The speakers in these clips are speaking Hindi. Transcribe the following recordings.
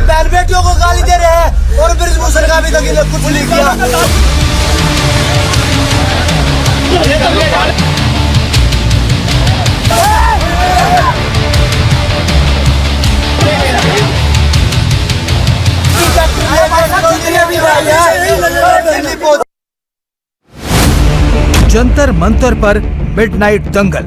बहन बेटियों को गाली दे रहे हैं और ब्रिजभूषण का भी तक कुछ नहीं किया। जंतर मंतर पर मिडनाइट दंगल।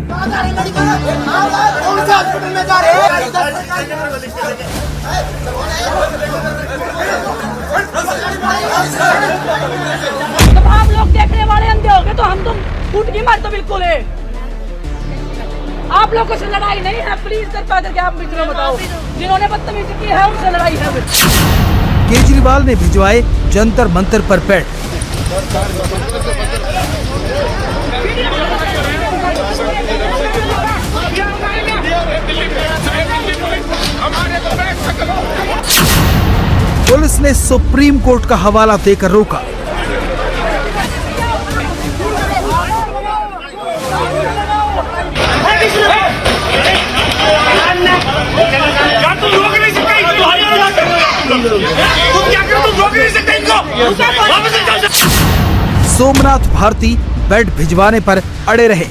तो आप लोग देखने वाले अंधे हो गए तो हम तुम फूट की मार तो बिल्कुल है। आप लोगों से लड़ाई नहीं है, प्लीज कृपा करके आप मित्रों बताओ जिन्होंने बदतमीजी की है उनसे लड़ाई है। केजरीवाल ने भिजवाए जंतर मंतर पर पैड। पुलिस ने सुप्रीम कोर्ट का हवाला देकर रोका। सोमनाथ भारती बेड भिजवाने पर अड़े रहे।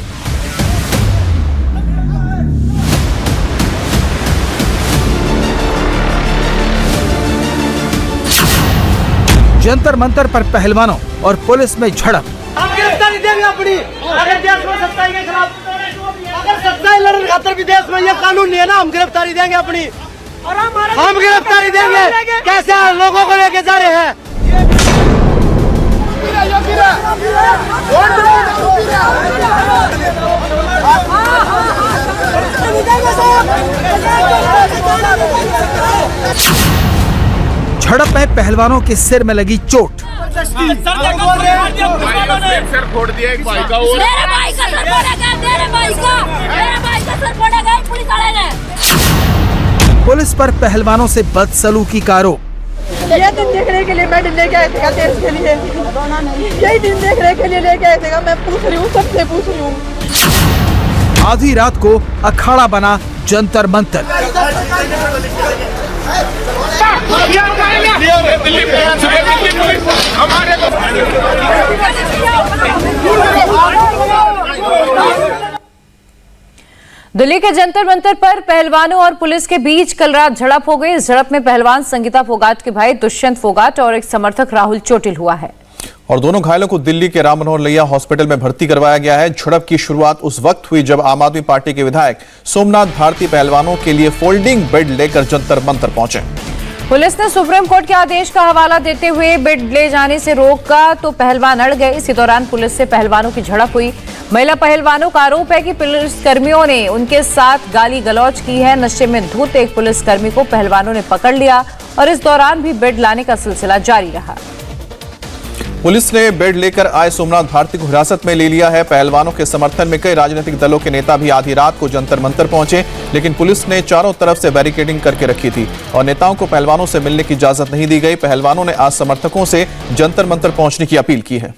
जंतर मंतर पर पहलवानों और पुलिस में झड़प। हम गिरफ्तारी देंगे अपनी, अगर देश में सच्चाई के खिलाफ, अगर सच्चाई लड़ने खातर भी देश में ये कानून नहीं है ना, हम गिरफ्तारी देंगे अपनी, हम गिरफ्तारी देंगे। कैसे लोगों को लेके जा रहे हैं? झड़प में पहलवानों के सिर में लगी चोट। सर फोड़ दिया एक भाई का, और मेरे भाई का सर फोड़ेगा, मेरे भाई का सर फोड़ेगा पुलिस वाले ने। पुलिस पर पहलवानों से बदसलूकी का आरोप। ये दिन देखने के लिए मैं लेके आए थे देश के लिए, यही दिन देखने के लिए लेके आए थे। मैं पूछ रही हूँ, सबसे पूछ रही हूँ। आधी रात को अखाड़ा बना जंतर मंतर। दिल्ली के जंतर मंतर पर पहलवानों और पुलिस के बीच कल रात झड़प हो गई। इस झड़प में पहलवान संगीता फोगाट के भाई दुष्यंत फोगाट और एक समर्थक राहुल चोटिल हुआ है और दोनों घायलों को दिल्ली के राम मनोहर लोहिया हॉस्पिटल में भर्ती करवाया गया है। झड़प की शुरुआत उस वक्त हुई जब आम आदमी पार्टी के विधायक सोमनाथ भारती पहलवानों के लिए फोल्डिंग बेड लेकर जंतर मंतर पहुंचे। पुलिस ने सुप्रीम कोर्ट के आदेश का हवाला देते हुए बेड ले जाने से रोका तो पहलवान अड़ गए। इसी दौरान पुलिस से पहलवानों की झड़प हुई। महिला पहलवानों का आरोप है कि पुलिसकर्मियों ने उनके साथ गाली गलौज की है। नशे में धुत एक पुलिसकर्मी को पहलवानों ने पकड़ लिया और इस दौरान भी बेड लाने का सिलसिला जारी रहा। पुलिस ने बेड लेकर आए सोमनाथ भारती को हिरासत में ले लिया है। पहलवानों के समर्थन में कई राजनीतिक दलों के नेता भी आधी रात को जंतर मंतर पहुंचे, लेकिन पुलिस ने चारों तरफ से बैरिकेडिंग करके रखी थी और नेताओं को पहलवानों से मिलने की इजाजत नहीं दी गई। पहलवानों ने आज समर्थकों से जंतर मंतर पहुंचने की अपील की है।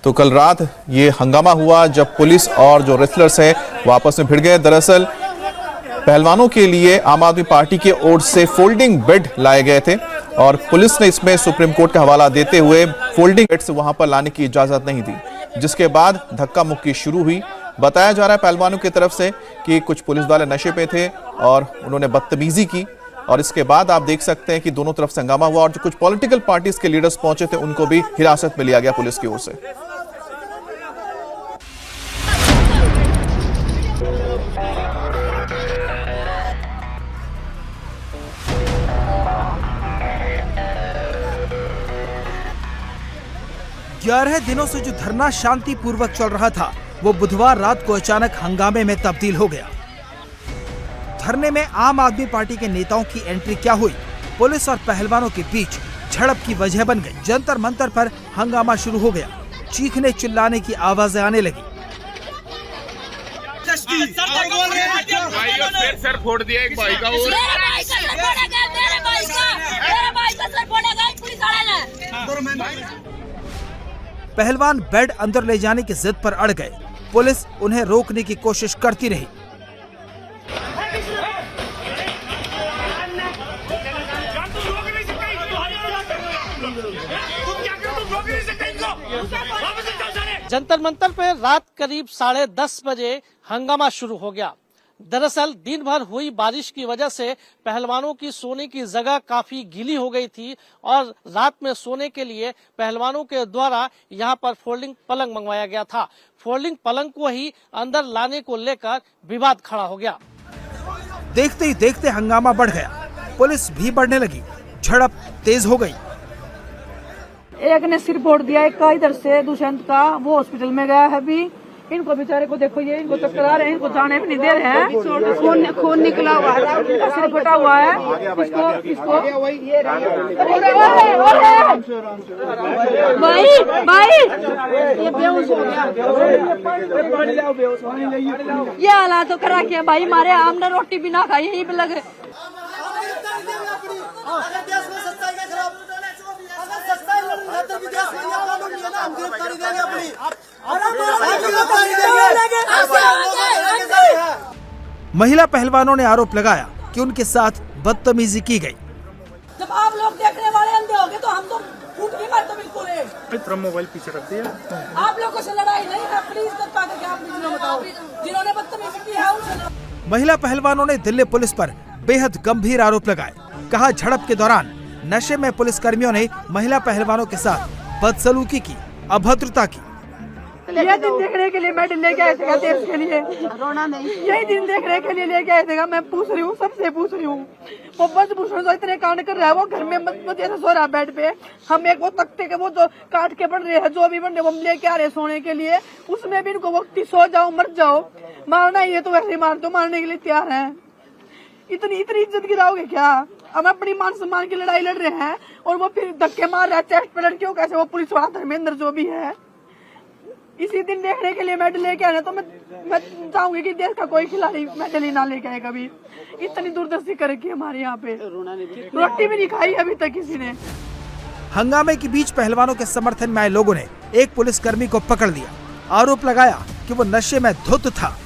तो कल रात ये हंगामा हुआ जब पुलिस और जो रेसलर्स हैं वो आपस में भिड़ गए। दरअसल पहलवानों के लिए आम आदमी पार्टी की ओर से फोल्डिंग बेड लाए गए थे और पुलिस ने इसमें सुप्रीम कोर्ट का हवाला देते हुए फोल्डिंग बेड से वहां पर लाने की इजाजत नहीं दी, जिसके बाद धक्का मुक्की शुरू हुई। बताया जा रहा है पहलवानों की तरफ से कि कुछ पुलिस वाले नशे पे थे और उन्होंने बदतमीजी की और इसके बाद आप देख सकते हैं कि दोनों तरफ से हंगामा हुआ और जो कुछ पॉलिटिकल पार्टीज के लीडर्स पहुंचे थे उनको भी हिरासत में लिया गया पुलिस की ओर से। ग्यारह दिनों से जो धरना शांतिपूर्वक चल रहा था वो बुधवार रात को अचानक हंगामे में तब्दील हो गया। धरने में आम आदमी पार्टी के नेताओं की एंट्री क्या हुई, पुलिस और पहलवानों के बीच झड़प की वजह बन गई। जंतर मंतर पर हंगामा शुरू हो गया, चीखने चिल्लाने की आवाजें आने लगी। सर फोड़ दिया एक भाई का, और पहलवान बेड अंदर ले जाने की जिद पर अड़ गए। पुलिस उन्हें रोकने की कोशिश करती रही। जंतर मंतर पे रात करीब 10:30 बजे हंगामा शुरू हो गया। दरअसल दिन भर हुई बारिश की वजह से पहलवानों की सोने की जगह काफी गीली हो गई थी और रात में सोने के लिए पहलवानों के द्वारा यहां पर फोल्डिंग पलंग मंगवाया गया था। फोल्डिंग पलंग को ही अंदर लाने को लेकर विवाद खड़ा हो गया। देखते ही देखते हंगामा बढ़ गया, पुलिस भी बढ़ने लगी, झड़प तेज हो गई। एक ने सिर फोड़ दिया, एक का इधर से दुष्यंत का, वो हॉस्पिटल में गया है अभी। इनको बेचारे को देखो, ये इनको चक्कर आ रहे हैं, इनको जाने भी नहीं दे रहे हैं। खून निकला हुआ है, इनका सिर फटा हुआ है। इसको भाई ये बेहोश हो गया। ये हालात तो करा के भाई मारे, हमने रोटी भी ना खाई, यही पे लगे। महिला पहलवानों ने आरोप लगाया कि उनके साथ बदतमीजी की गई। जब आप लोग देखने वाले अंधे हो गए तो हम तो फूट की मारते बिल्कुल। मोबाइल पीछे रख दिया। आप लोगों से लड़ाई नहीं है, प्लीज कृपा करके आप मुझे बताओ जिन्होंने बदतमीजी की है उनसे। महिला पहलवानों ने दिल्ली पुलिस पर बेहद गंभीर आरोप लगाए। कहा, झड़प के दौरान नशे में पुलिस कर्मियों ने महिला पहलवानों के साथ बदसलूकी की, अभद्रता की। यह दिन देखने के लिए मेडल लेके आए थे देश के लिए, रोना नहीं। यही दिन देखने के लिए लेके आए थे। मैं पूछ रही हूँ, सबसे पूछ रही हूँ, वो ब्रजभूषण जो इतने कांड कर रहा है, वो घर में मत सो रहा बेड पे। हम एक वो तख्ते के वो जो काट के बढ़ रहे हैं, जो भी बन रहे, वो हम लेके आ रहे सोने के लिए, उसमें भी इनको वक्ती सो जाओ मर जाओ, मारना ही है तो वैसे ही मार दो, मारने के लिए तैयार है। इतनी इज्जत गिराओगे क्या? हम अपनी मान सम्मान की लड़ाई लड़ रहे हैं और वो फिर धक्के मार रहा है चेस्ट पे लड़कियों कैसे, वो पुलिस वाला धर्मेंद्र जो भी है। इसी दिन देखने के लिए मेडल लेके आने, तो मैं चाहूंगी कि देश का कोई खिलाड़ी मेडल ही ना लेके आए कभी। इतनी दूरदर्शी कर रखी हमारे यहाँ पे, रोटी भी नहीं खाई अभी तक किसी ने। हंगामे के बीच पहलवानों के समर्थन में आए लोगों ने एक पुलिसकर्मी को पकड़ लिया। आरोप लगाया कि वो नशे में धुत था।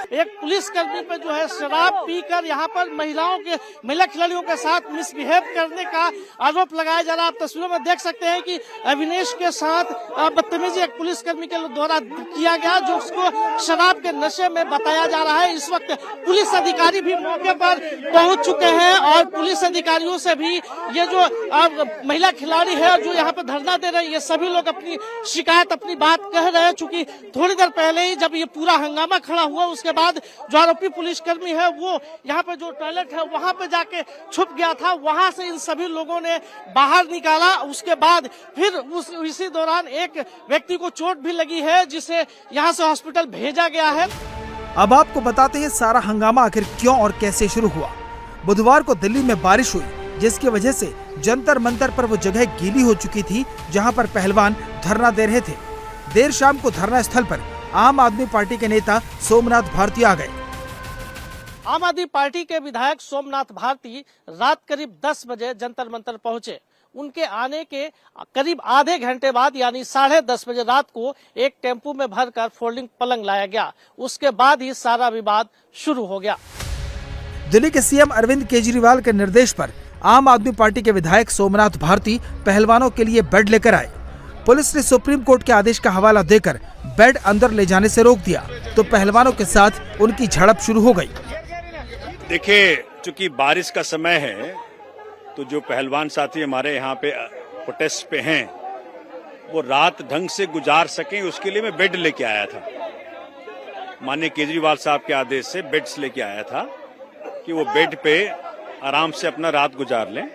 एक पुलिसकर्मी पे जो है शराब पीकर यहाँ पर महिला खिलाड़ियों के साथ मिसबिहेव करने का आरोप लगाया जा रहा है। आप तस्वीरों में देख सकते हैं कि अविनेश के साथ बदतमीजी एक पुलिसकर्मी के द्वारा किया गया, जो उसको शराब के नशे में बताया जा रहा है। इस वक्त पुलिस अधिकारी भी मौके पर पहुंच चुके हैं और पुलिस अधिकारियों से भी ये जो महिला खिलाड़ी है जो यहाँ पे धरना दे रहे हैं, ये सभी लोग अपनी शिकायत, अपनी बात कह रहे हैं। चूंकि थोड़ी देर पहले ही जब ये पूरा हंगामा खड़ा हुआ, उसके बाद जो आरोपी पुलिसकर्मी है वो यहाँ पे जो टॉयलेट है वहां पे जाके छुप गया था, वहां से इन सभी लोगों ने बाहर निकाला। उसके बाद फिर इसी दौरान एक व्यक्ति को चोट भी लगी है, जिसे यहाँ से हॉस्पिटल भेजा गया है। अब आपको बताते हैं सारा हंगामा आखिर क्यों और कैसे शुरू हुआ। बुधवार को दिल्ली में बारिश हुई, जिसकी वजह से जंतर मंतर पर वो जगह गीली हो चुकी थी जहाँ पर पहलवान धरना दे रहे थे। देर शाम को धरना स्थल पर आम आदमी पार्टी के नेता सोमनाथ भारती आ गए। आम आदमी पार्टी के विधायक सोमनाथ भारती रात करीब 10 बजे जंतर मंतर पहुंचे। उनके आने के करीब आधे घंटे बाद यानी 10:30 बजे रात को एक टेम्पू में भरकर फोल्डिंग पलंग लाया गया। उसके बाद ही सारा विवाद शुरू हो गया। दिल्ली के सीएम अरविंद केजरीवाल के निर्देश पर आम आदमी पार्टी के विधायक सोमनाथ भारती पहलवानों के लिए बेड लेकर आए। पुलिस ने सुप्रीम कोर्ट के आदेश का हवाला देकर बेड अंदर ले जाने से रोक दिया, तो पहलवानों के साथ उनकी झड़प शुरू हो गई। देखिए, चूंकि बारिश का समय है तो जो पहलवान साथी हमारे यहाँ पे प्रोटेस्ट पे हैं, वो रात ढंग से गुजार सकें उसके लिए मैं बेड लेके आया था। माननीय केजरीवाल साहब के आदेश से बेड्स लेके आया था कि वो बेड पे आराम से अपना रात गुजार लें।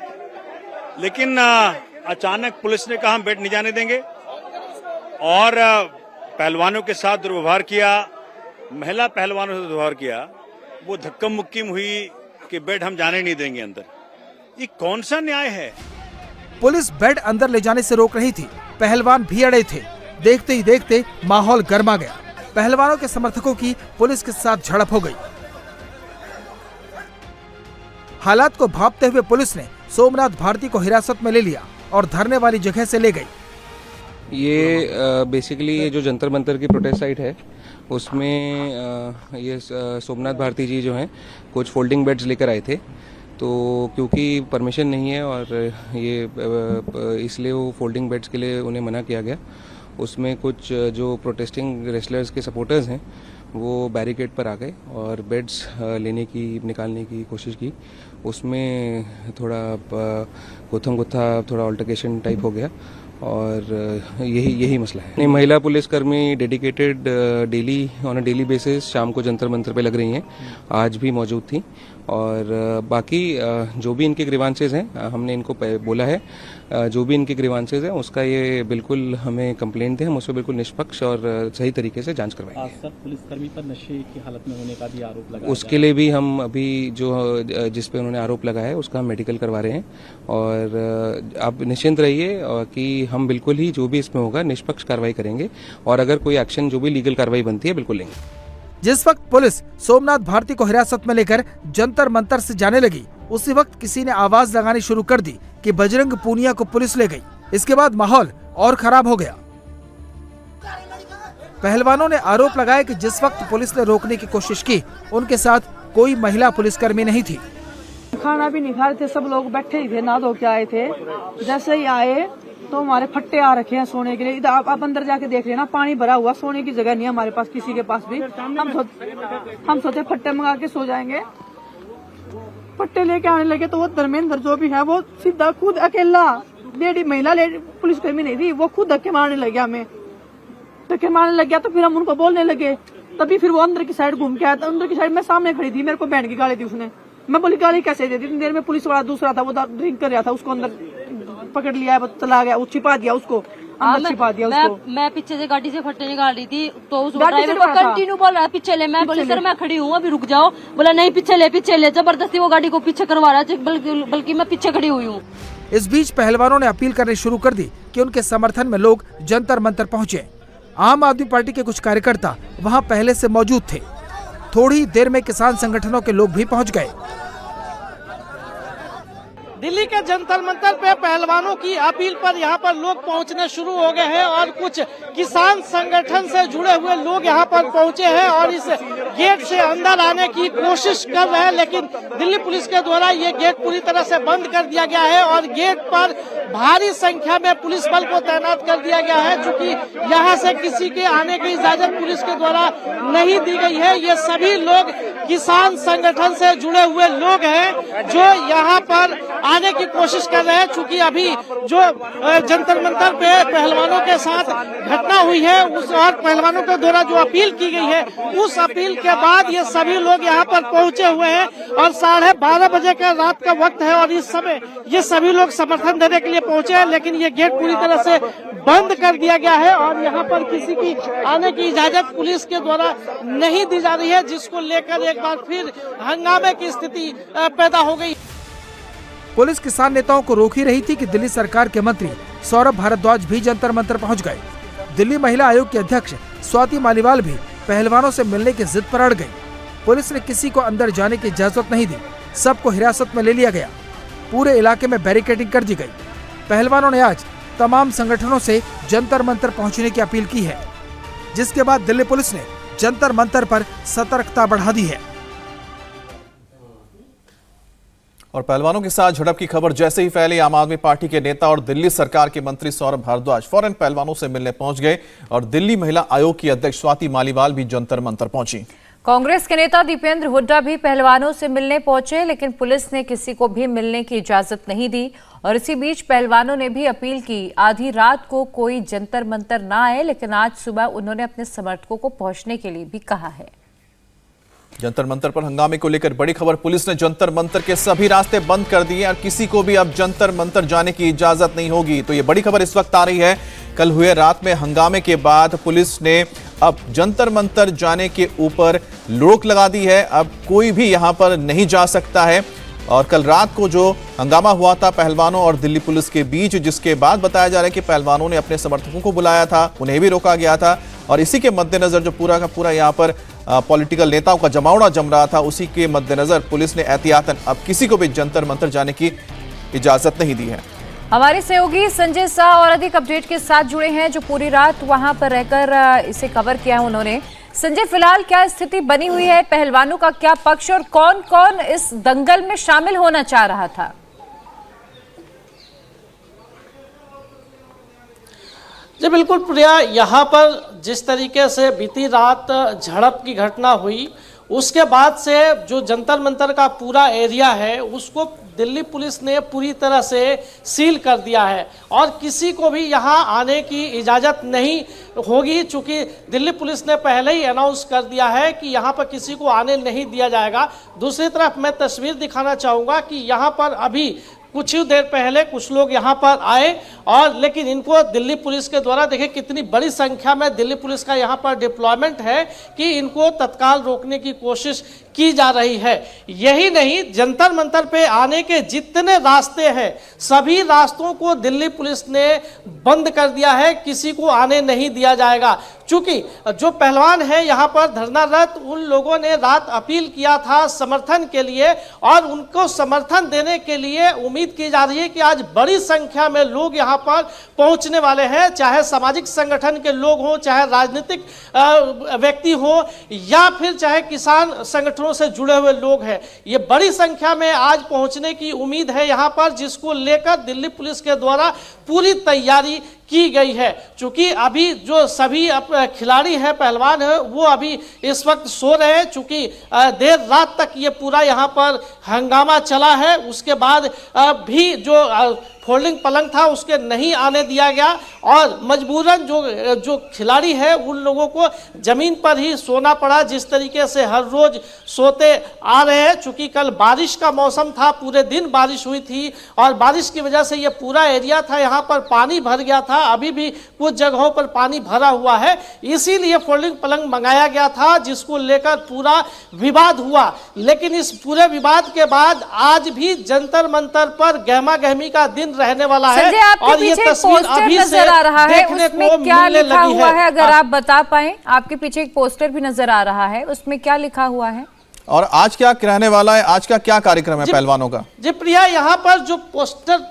लेकिन अचानक पुलिस ने कहा हम बेड नहीं जाने देंगे और पहलवानों के साथ दुर्व्यवहार किया, महिला पहलवानों से दुर्व्यवहार किया। वो धक्का मुक्की हुई कि बेड हम जाने नहीं देंगे अंदर। ये कौन सा न्याय है? पुलिस बेड अंदर ले जाने से रोक रही थी, पहलवान भी अड़े थे। देखते ही देखते माहौल गर्मा गया। पहलवानों के समर्थकों की पुलिस के साथ झड़प हो गई। हालात को भांपते हुए पुलिस ने सोमनाथ भारती को हिरासत में ले लिया और धरने वाली जगह से ले गई। ये बेसिकली ये जो जंतर मंतर की प्रोटेस्ट साइट है उसमें ये सोमनाथ भारती जी जो हैं कुछ फोल्डिंग बेड्स लेकर आए थे, तो क्योंकि परमिशन नहीं है और ये इसलिए वो फोल्डिंग बेड्स के लिए उन्हें मना किया गया। उसमें कुछ जो प्रोटेस्टिंग रेसलर्स के सपोर्टर्स हैं वो बैरिकेड पर आ गए और बेड्स निकालने की कोशिश की। उसमें थोड़ा गुत्थम गुत्था थोड़ा अल्टरकेशन टाइप हो गया और यही मसला है। महिला पुलिसकर्मी dedicated daily on a daily basis शाम को जंतर मंतर पे लग रही हैं, आज भी मौजूद थी। और बाकी जो भी इनके ग्रीवांसेस हैं हमने इनको बोला है, जो भी इनके ग्रीवांसेस हैं उसका ये बिल्कुल हमें कंप्लेंट दें, हम उसको बिल्कुल निष्पक्ष और सही तरीके से जांच करवाएंगे। सर, पुलिसकर्मी पर नशे की हालत में होने का भी आरोप लगा, उसके लिए भी हम अभी जिस पे उन्होंने आरोप लगाया है उसका हम मेडिकल करवा रहे हैं और आप निश्चिंत रहिए कि हम बिल्कुल ही जो भी इसमें होगा निष्पक्ष कार्रवाई करेंगे और अगर कोई एक्शन जो भी लीगल कार्रवाई बनती है बिल्कुल लेंगे। जिस वक्त पुलिस सोमनाथ भारती को हिरासत में लेकर जंतर मंतर से जाने लगी, उसी वक्त किसी ने आवाज लगानी शुरू कर दी कि बजरंग पूनिया को पुलिस ले गई। इसके बाद माहौल और खराब हो गया। पहलवानों ने आरोप लगाया कि जिस वक्त पुलिस ने रोकने की कोशिश की, उनके साथ कोई महिला पुलिसकर्मी नहीं थी। खाना भी नहीं खा रहे थे, सब लोग बैठे ही थे, ना धो के आए थे। जैसे ही आए तो हमारे फट्टे आ रखे हैं सोने के लिए। इधर आप अंदर जाके देख लेना, पानी भरा हुआ, सोने की जगह नहीं है हमारे पास, किसी के पास भी। हम सोचे फट्टे मंगा के सो जाएंगे। फट्टे लेके आने लगे तो वो धर्मेंद्र जो भी है वो सीधा खुद अकेला, महिला पुलिसकर्मी नहीं थी, वो खुद धक्के मारने लग गया। हमें धक्के मारने लग गया तो फिर हम उनको बोलने लगे, तभी फिर वो अंदर की साइड घूम के आया। अंदर की साइड में सामने खड़ी थी, मेरे को बैंड की गाली दी उसने। मैं बोली गाली कैसे दे दी? इतनी देर में पुलिस वाला दूसरा था, वो ड्रिंक कर रहा था, उसको अंदर पकड़ लिया, चला गया, वो छिपा दिया उसको, अंदर छिपा दिया उसको। मैं पीछे से गाड़ी से फट्टे निकाल रही थी तो उस ड्राइवर को कंटिन्यू बोल रहा पीछे ले। मैं बोली सर मैं खड़ी हूँ, अभी रुक जाओ। बोला नहीं पीछे ले। जबरदस्ती वो गाड़ी को पीछे करवा रहा है, बल्कि मैं पीछे खड़ी हुई हूँ। इस बीच पहलवानों ने अपील करनी शुरू कर दी कि उनके समर्थन में लोग जंतर मंतर पहुंचे। आम आदमी पार्टी के कुछ कार्यकर्ता वहां पहले से मौजूद थे। थोड़ी देर में किसान संगठनों के लोग भी पहुंच गए। दिल्ली के जंतर मंतर पे पहलवानों की अपील पर यहाँ पर लोग पहुँचने शुरू हो गए हैं और कुछ किसान संगठन से जुड़े हुए लोग यहाँ पर पहुँचे हैं और इस गेट से अंदर आने की कोशिश कर रहे हैं, लेकिन दिल्ली पुलिस के द्वारा ये गेट पूरी तरह से बंद कर दिया गया है और गेट पर भारी संख्या में पुलिस बल को तैनात कर दिया गया है। चूंकि यहाँ से किसी के आने की इजाजत पुलिस के द्वारा नहीं दी गई है। ये सभी लोग किसान संगठन से जुड़े हुए लोग हैं जो यहाँ पर आने की कोशिश कर रहे हैं। चूंकि अभी जो जंतर मंतर पे पहलवानों के साथ घटना हुई है उस और पहलवानों के द्वारा जो अपील की गई है, उस अपील के बाद ये सभी लोग यहाँ पर पहुंचे हुए हैं और 12:30 बजे का रात का वक्त है और इस समय ये सभी लोग समर्थन देने के लिए पहुंचे हैं, लेकिन ये गेट पूरी तरह से बंद कर दिया गया है और यहाँ पर किसी की आने की इजाजत पुलिस के द्वारा नहीं दी जा रही है, जिसको लेकर एक बार फिर हंगामे की स्थिति पैदा हो गई। पुलिस किसान नेताओं को रोक ही रही थी कि दिल्ली सरकार के मंत्री सौरभ भारद्वाज भी जंतर मंतर पहुंच गए। दिल्ली महिला आयोग की अध्यक्ष स्वाति मालीवाल भी पहलवानों से मिलने की जिद पर अड़ गई। पुलिस ने किसी को अंदर जाने की इजाजत नहीं दी, सबको हिरासत में ले लिया गया। पूरे इलाके में बैरिकेडिंग कर दी गई। पहलवानों ने आज तमाम संगठनों से जंतर मंतर पहुंचने की अपील की है, जिसके बाद दिल्ली पुलिस ने जंतर मंतर पर सतर्कता बढ़ा दी है। और पहलवानों के साथ झड़प की खबर जैसे ही फैली, आम आदमी पार्टी के नेता और दिल्ली सरकार के मंत्री सौरभ भारद्वाज फौरन पहलवानों से मिलने पहुंच गए और दिल्ली महिला आयोग की अध्यक्ष स्वाति मालीवाल भी जंतर मंतर पहुंची। कांग्रेस के नेता दीपेंद्र हुड्डा भी पहलवानों से मिलने पहुंचे, लेकिन पुलिस ने किसी को भी मिलने की इजाजत नहीं दी और इसी बीच पहलवानों ने भी अपील की आधी रात को कोई जंतर मंतर ना आए, लेकिन आज सुबह उन्होंने अपने समर्थकों को पहुंचने के लिए भी कहा है। जंतर मंतर पर हंगामे को लेकर बड़ी खबर, पुलिस ने जंतर मंतर के सभी रास्ते बंद कर दिए और किसी को भी अब जंतर मंतर जाने की इजाजत नहीं होगी। तो ये बड़ी खबर इस वक्त आ रही है। कल हुए रात में हंगामे के बाद पुलिस ने अब जंतर मंतर जाने के ऊपर रोक लगा दी है। अब कोई भी यहां पर नहीं जा सकता है। और कल रात को जो हंगामा हुआ था पहलवानों और दिल्ली पुलिस के बीच, जिसके बाद बताया जा रहा है कि पहलवानों ने अपने समर्थकों को बुलाया था, उन्हें भी रोका गया था और इसी के मद्देनजर जो पूरा का पूरा यहाँ पर पॉलिटिकल नेताओं का जमावड़ा जम रहा था, उसी के मद्देनजर पुलिस ने एहतियातन अब किसी को भी जंतर मंतर जाने की इजाजत नहीं दी है। हमारे सहयोगी संजय शाह और अधिक अपडेट के साथ जुड़े हैं, जो पूरी रात वहां पर रहकर इसे कवर किया है उन्होंने। संजय, फिलहाल क्या स्थिति बनी हुई है? पहलवानों का क्या पक्ष और कौन कौन इस दंगल में शामिल होना चाह रहा था? जी बिल्कुल प्रिया, यहाँ पर जिस तरीके से बीती रात झड़प की घटना हुई, उसके बाद से जो जंतर मंतर का पूरा एरिया है उसको दिल्ली पुलिस ने पूरी तरह से सील कर दिया है और किसी को भी यहाँ आने की इजाज़त नहीं होगी, चूँकि दिल्ली पुलिस ने पहले ही अनाउंस कर दिया है कि यहाँ पर किसी को आने नहीं दिया जाएगा। दूसरी तरफ मैं तस्वीर दिखाना चाहूँगा कि यहाँ पर अभी कुछ ही देर पहले कुछ लोग यहाँ पर आए और लेकिन इनको दिल्ली पुलिस के द्वारा देखिए कितनी बड़ी संख्या में दिल्ली पुलिस का यहाँ पर डिप्लॉयमेंट है कि इनको तत्काल रोकने की कोशिश की जा रही है। यही नहीं, जंतर मंतर पे आने के जितने रास्ते हैं सभी रास्तों को दिल्ली पुलिस ने बंद कर दिया है, किसी को आने नहीं दिया जाएगा। चूंकि जो पहलवान है यहाँ पर धरनारत, उन लोगों ने रात अपील किया था समर्थन के लिए और उनको समर्थन देने के लिए उम्मीद की जा रही है कि आज बड़ी संख्या में लोग यहाँ पर पहुँचने वाले हैं, चाहे सामाजिक संगठन के लोग हों, चाहे राजनीतिक व्यक्ति हो या फिर चाहे किसान संगठनों से जुड़े हुए लोग हैं। ये बड़ी संख्या में आज पहुंचने की उम्मीद है यहाँ पर, जिसको लेकर दिल्ली पुलिस के द्वारा पूरी तैयारी की गई है। चूंकि अभी जो सभी खिलाड़ी हैं, पहलवान हैं, वो अभी इस वक्त सो रहे हैं, चूंकि देर रात तक ये पूरा यहाँ पर हंगामा चला है। उसके बाद भी जो फोल्डिंग पलंग था उसके नहीं आने दिया गया और मजबूरन जो खिलाड़ी है उन लोगों को ज़मीन पर ही सोना पड़ा, जिस तरीके से हर रोज़ सोते आ रहे हैं। चूँकि कल बारिश का मौसम था, पूरे दिन बारिश हुई थी और बारिश की वजह से ये पूरा एरिया था यहाँ पर पानी भर गया था, अभी भी कुछ जगहों पर पानी भरा हुआ है, इसीलिए फोल्डिंग पलंग मंगाया गया था, जिसको लेकर पूरा विवाद हुआ। लेकिन इस पूरे विवाद के बाद आज भी जंतर मंतर पर गहमा गहमी का दिन रहने वाला है और ये तस्वीर अभी से नजर आ रहा है, देखने उसमें को क्या मिलने लिखा लगी हुआ है? अगर है। आप बता पाए, आपके पीछे एक पोस्टर भी नजर आ रहा है, उसमें क्या लिखा हुआ है और आज क्या रहने वाला है? आज का क्या कार्यक्रम है पहलवानों का? जी प्रिया, यहाँ पर जो पोस्टर,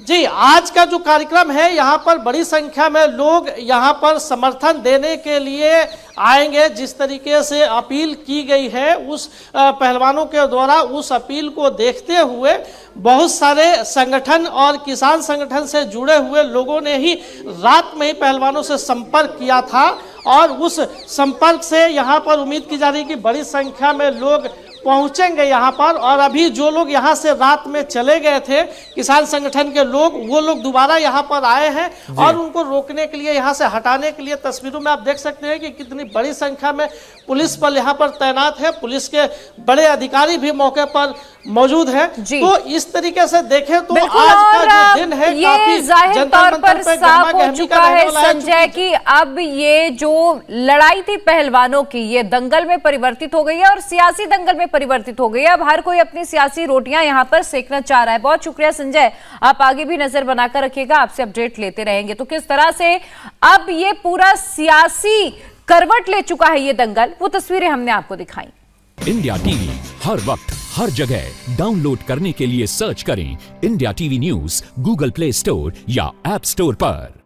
जी आज का जो कार्यक्रम है यहाँ पर बड़ी संख्या में लोग यहाँ पर समर्थन देने के लिए आएंगे। जिस तरीके से अपील की गई है उस पहलवानों के द्वारा, उस अपील को देखते हुए बहुत सारे संगठन और किसान संगठन से जुड़े हुए लोगों ने ही रात में ही पहलवानों से संपर्क किया था और उस संपर्क से यहाँ पर उम्मीद की जा रही है कि बड़ी संख्या में लोग पहुंचेंगे यहाँ पर। और अभी जो लोग यहाँ से रात में चले गए थे किसान संगठन के लोग, वो लोग दोबारा यहाँ पर आए हैं और उनको रोकने के लिए, यहाँ से हटाने के लिए, तस्वीरों में आप देख सकते हैं कि कितनी बड़ी संख्या में पुलिस बल यहाँ पर तैनात है, पुलिस के बड़े अधिकारी भी मौके पर मौजूद है। तो इस तरीके से देखें तो आज का जो दिन है ये जाहिर तौर पर साफ हो चुका है संजय कि अब ये जो लड़ाई थी पहलवानों की, ये दंगल में परिवर्तित हो गई है और सियासी दंगल में परिवर्तित हो गई है। अब हर कोई अपनी सियासी रोटियां यहाँ पर सेकना चाह रहा है। बहुत शुक्रिया संजय, आप आगे भी नजर बनाकर रखिएगा, आपसे अपडेट लेते रहेंगे। तो किस तरह से अब ये पूरा सियासी करवट ले चुका है ये दंगल, वो तस्वीरें हमने आपको दिखाई। इंडिया टीवी हर वक्त हर जगह डाउनलोड करने के लिए सर्च करें India TV news Google play store या ऐप स्टोर पर।